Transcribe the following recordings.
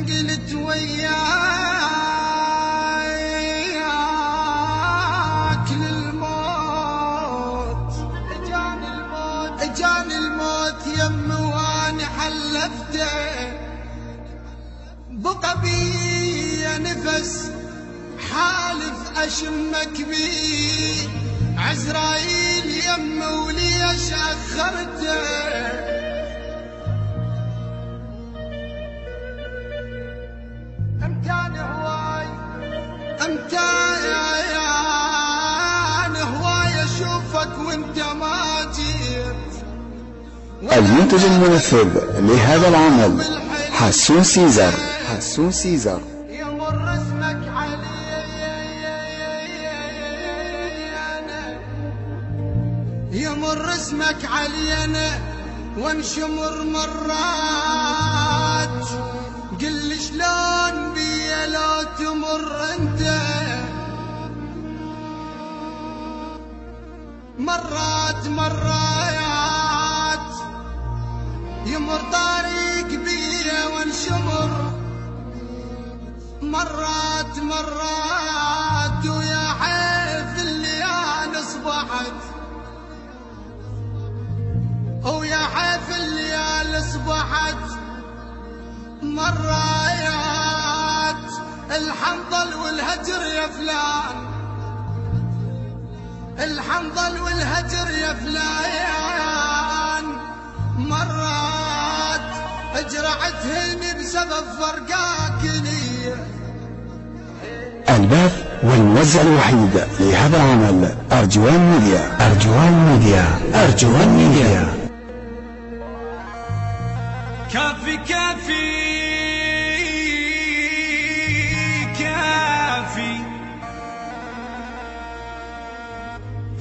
انقلت وياك للموت، اجاني الموت يم وانا حلفته بقبي نفس حالف اشمك بيه عزرايل يم وليش اخرته. امتى هواي اشوفك وانت ما جيت. المنتج المنفذ لهذا العمل حسون سيزر. يمر اسمك علينا، يمر اسمك علينا وانشمر مرات. قل شلون بيا لو تمر انت مرات يمر طريق بيا وانشمر مرات ويا حيف الليالي اصبحت، ويا حيف الليالي اصبحت مرات. الحنظل والهجر يا فلان، الحنظل والهجر يا فلان مرات. اجرعتهني بسبب فرقاك لي. الباث والموزع الوحيد لهذا العمل أرجوان ميديا. كافي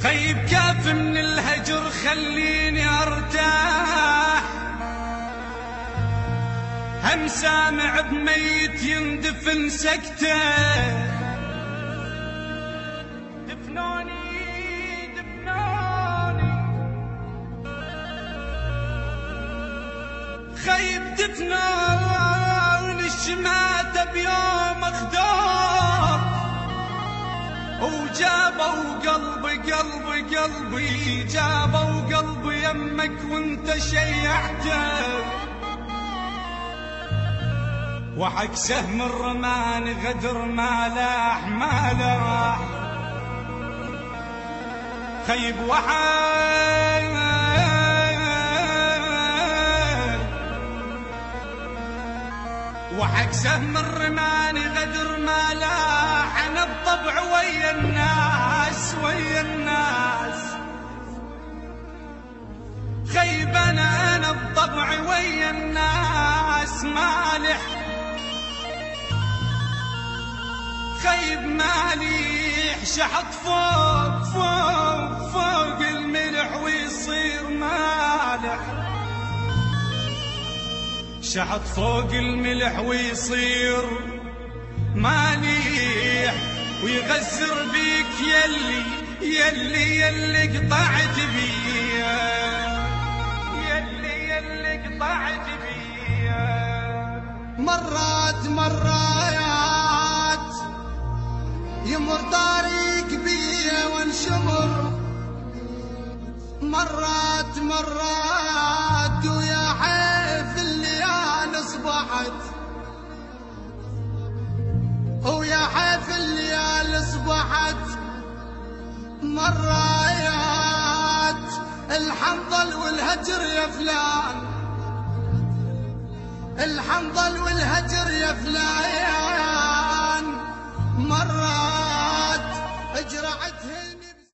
خيب كافي من الهجر خليني ارتاح. هم سامع بميت يندفن سكته، دفنوني خيب دفنوني الشماتة بيوم اخدار. وجابوا قلبي جابوا قلبي يمك وانت شيعته. وحق سهم الرمان غدر ما لاح خيب وحق سهم الرمان غدر ما لاح. انا الطبع ويا الناس خيب انا الطبع ويا الناس مالح. خيب مالح شحط فوق الملح ويصير مالح. شحط فوق الملح ويصير مالح. ويغزر بيك يلي قطعت بيا، يلي قطعت بيا. مرات يمر طريق بيا وانشمر مرات ويا حيف الليالي اصبحت، ويا حيف الليالي اصبحت مرات. الحنظل والهجر يا فلان، الحنظل والهجر يا فلان مرات. اجرعتهن